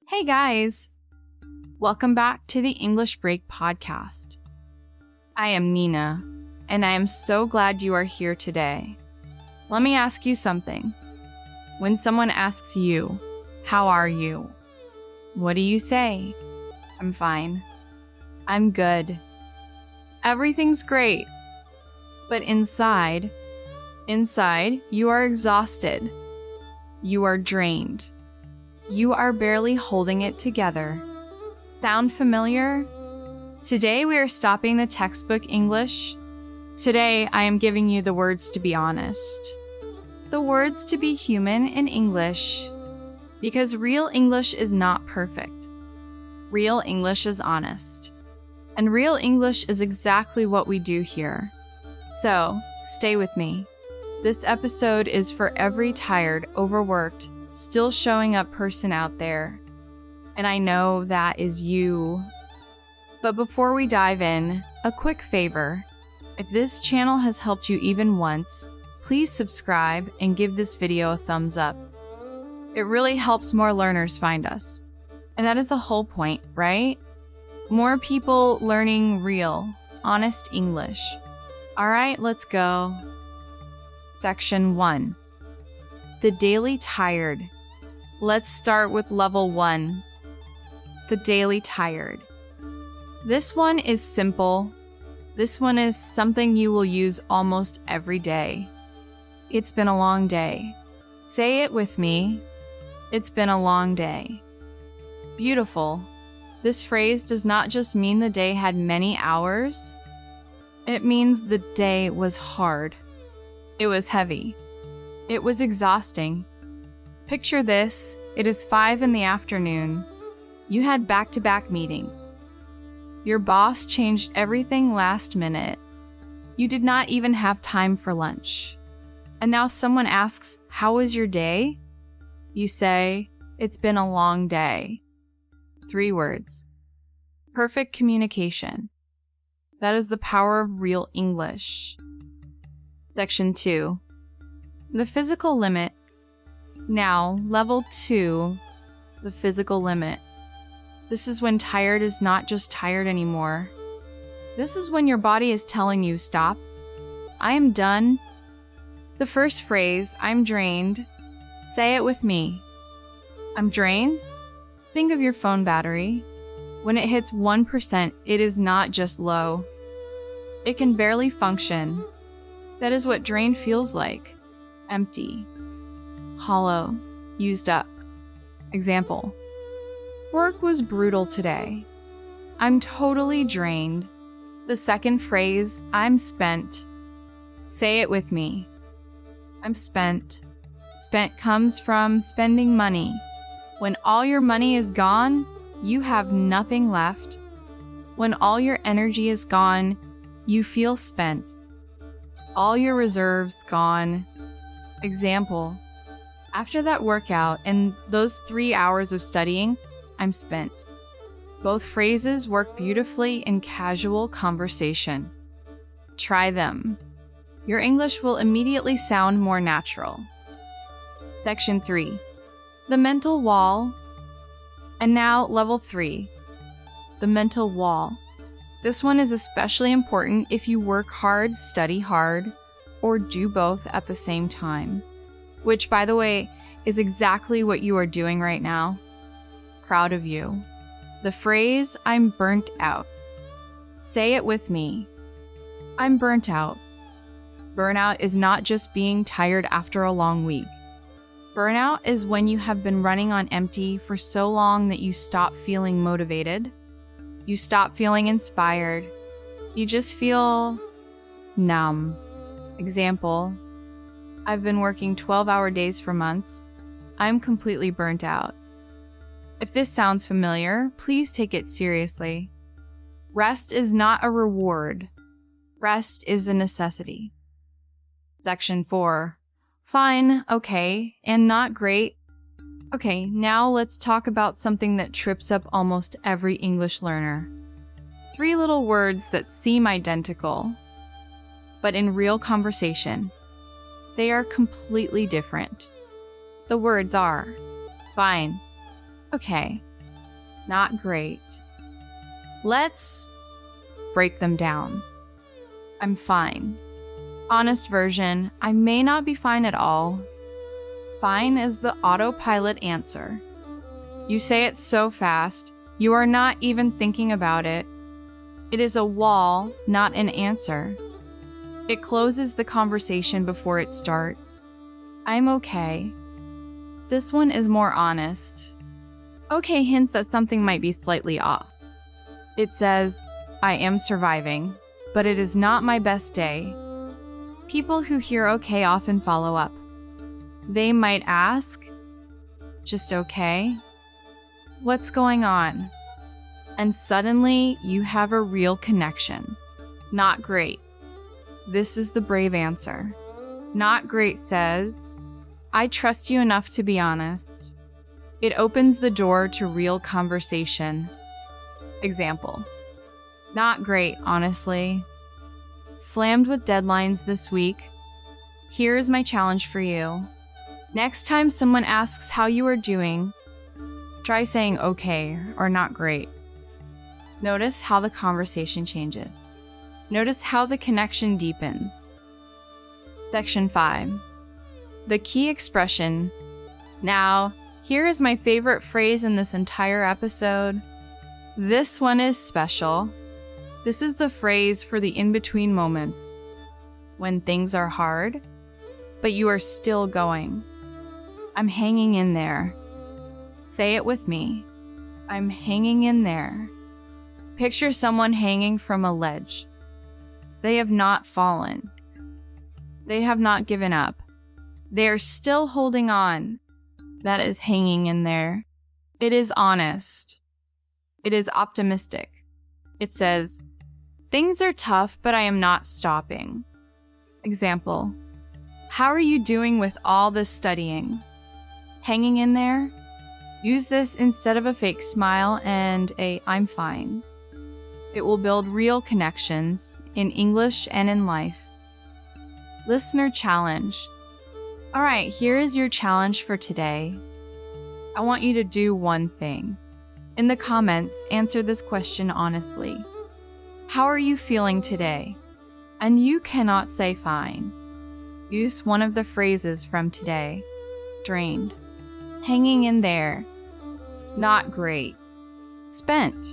Hey guys! Welcome back to the English Break podcast. I am Nina, and I am so glad you are here today. Let me ask you something. When someone asks you, "How are you?" what do you say? I'm fine. I'm good. Everything's great. But inside, you are exhausted. You are drained. You are barely holding it together. Sound familiar? Today we are stopping the textbook English. Today I am giving you the words to be honest. The words to be human in English. Because real English is not perfect. Real English is honest. And real English is exactly what we do here. So, stay with me. This episode is for every tired, overworked, still showing up person out there. And I know that is you. But before we dive in, a quick favor. If this channel has helped you even once, please subscribe and give this video a thumbs up. It really helps more learners find us. And that is the whole point, right? More people learning real, honest English. All right, let's go. Section 1. The daily tired. Let's start with level 1. The daily tired. This one is simple. This one is something you will use almost every day. It's been a long day. Say it with me. It's been a long day. Beautiful. This phrase does not just mean the day had many hours. It means the day was hard. It was heavy. It was exhausting. Picture this. It is 5 in the afternoon. You had back-to-back meetings. Your boss changed everything last minute. You did not even have time for lunch. And now someone asks, "How was your day?" You say, "It's been a long day." 3 words. Perfect communication. That is the power of real English. Section 2. The physical limit. Now, level 2, the physical limit. This is when tired is not just tired anymore. This is when your body is telling you, stop. I am done. The first phrase, I'm drained. Say it with me. I'm drained. Think of your phone battery. When it hits 1%, it is not just low. It can barely function. That is what drained feels like. Empty. Hollow. Used up. Example. Work was brutal today. I'm totally drained. The second phrase, I'm spent. Say it with me. I'm spent. Spent comes from spending money. When all your money is gone, you have nothing left. When all your energy is gone, you feel spent. All your reserves gone. Example. After that workout and those 3 hours of studying, I'm spent. Both phrases work beautifully in casual conversation. Try them. Your English will immediately sound more natural. Section 3. The mental wall. And now level 3. The mental wall. This one is especially important if you work hard, study hard, or do both at the same time. Which, by the way, is exactly what you are doing right now. Proud of you. The phrase, I'm burnt out. Say it with me. I'm burnt out. Burnout is not just being tired after a long week. Burnout is when you have been running on empty for so long that you stop feeling motivated. You stop feeling inspired. You just feel numb. Example. I've been working 12-hour days for months. I'm completely burnt out. If this sounds familiar, please take it seriously. Rest is not a reward. Rest is a necessity. Section 4. Fine, okay, and not great. Okay, now let's talk about something that trips up almost every English learner. 3 little words that seem identical, but in real conversation, they are completely different. The words are fine, okay, Not great. Let's break them down. I'm fine. Honest version, I may not be fine at all. Fine is the autopilot answer. You say it so fast, you are not even thinking about it. It is a wall, not an answer. It closes the conversation before it starts. I'm okay. This one is more honest. Okay hints that something might be slightly off. It says, I am surviving, but it is not my best day. People who hear okay often follow up. They might ask, just okay? What's going on? And suddenly you have a real connection. Not great. This is the brave answer. Not great says, I trust you enough to be honest. It opens the door to real conversation. Example. Not great, honestly. Slammed with deadlines this week. Here's my challenge for you. Next time someone asks how you are doing, try saying okay or not great. Notice how the conversation changes. Notice how the connection deepens. Section 5. The key expression. Now, here is my favorite phrase in this entire episode. This one is special. This is the phrase for the in-between moments. When things are hard, but you are still going. I'm hanging in there. Say it with me. I'm hanging in there. Picture someone hanging from a ledge. They have not fallen. They have not given up. They are still holding on. That is hanging in there. It is honest. It is optimistic. It says, things are tough, but I am not stopping. Example. How are you doing with all this studying? Hanging in there? Use this instead of a fake smile and a I'm fine. It will build real connections in English and in life. Listener challenge. All right, here is your challenge for today. I want you to do one thing. In the comments, answer this question honestly. How are you feeling today? And you cannot say fine. Use one of the phrases from today. Drained. Hanging in there. Not great. Spent.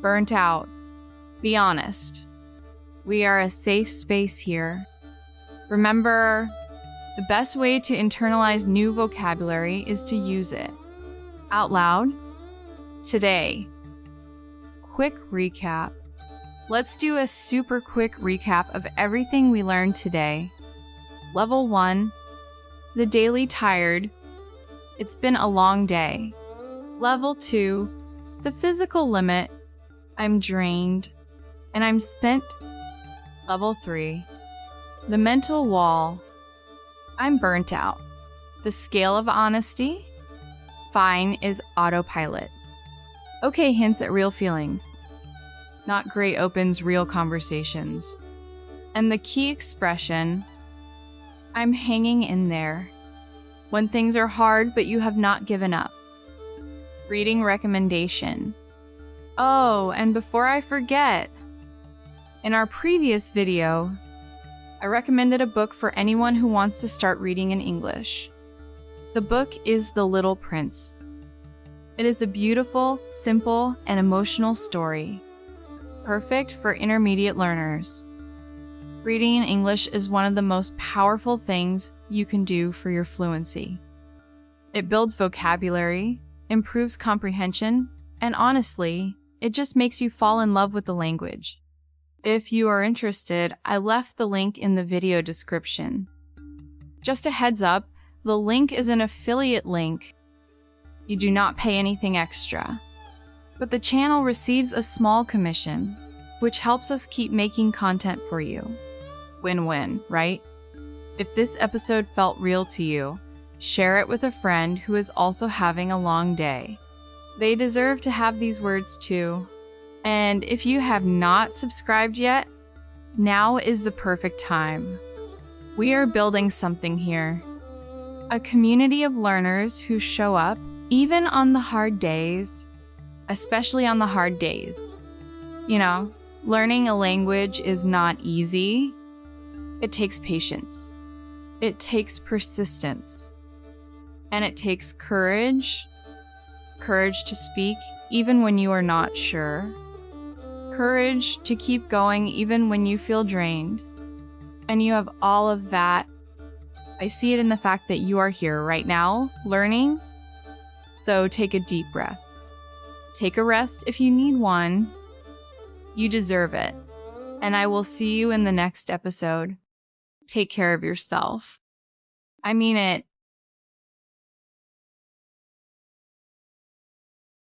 Burnt out. Be honest. We are a safe space here. Remember, the best way to internalize new vocabulary is to use it. Out loud. Today. Quick recap. Let's do a super quick recap of everything we learned today. Level 1. The daily tired. It's been a long day. Level 2. The physical limit. I'm drained. And I'm spent. Level 3. The mental wall. I'm burnt out. The scale of honesty. Fine is autopilot. Okay hints at real feelings. Not great opens real conversations. And the key expression, I'm hanging in there. When things are hard, but you have not given up. Reading recommendation. Oh, and before I forget, in our previous video, I recommended a book for anyone who wants to start reading in English. The book is The Little Prince. It is a beautiful, simple, and emotional story. Perfect for intermediate learners. Reading in English is one of the most powerful things you can do for your fluency. It builds vocabulary, improves comprehension, and honestly, it just makes you fall in love with the language. If you are interested, I left the link in the video description. Just a heads up, the link is an affiliate link. You do not pay anything extra. But the channel receives a small commission, which helps us keep making content for you. Win-win, right? If this episode felt real to you, share it with a friend who is also having a long day. They deserve to have these words too. And if you have not subscribed yet, now is the perfect time. We are building something here. A community of learners who show up, even on the hard days. especially on the hard days. Learning a language is not easy. It takes patience. It takes persistence. And it takes courage. Courage to speak even when you are not sure. Courage to keep going even when you feel drained. And you have all of that. I see it in the fact that you are here right now, learning. So take a deep breath. Take a rest if you need one. You deserve it. And I will see you in the next episode. Take care of yourself. I mean it.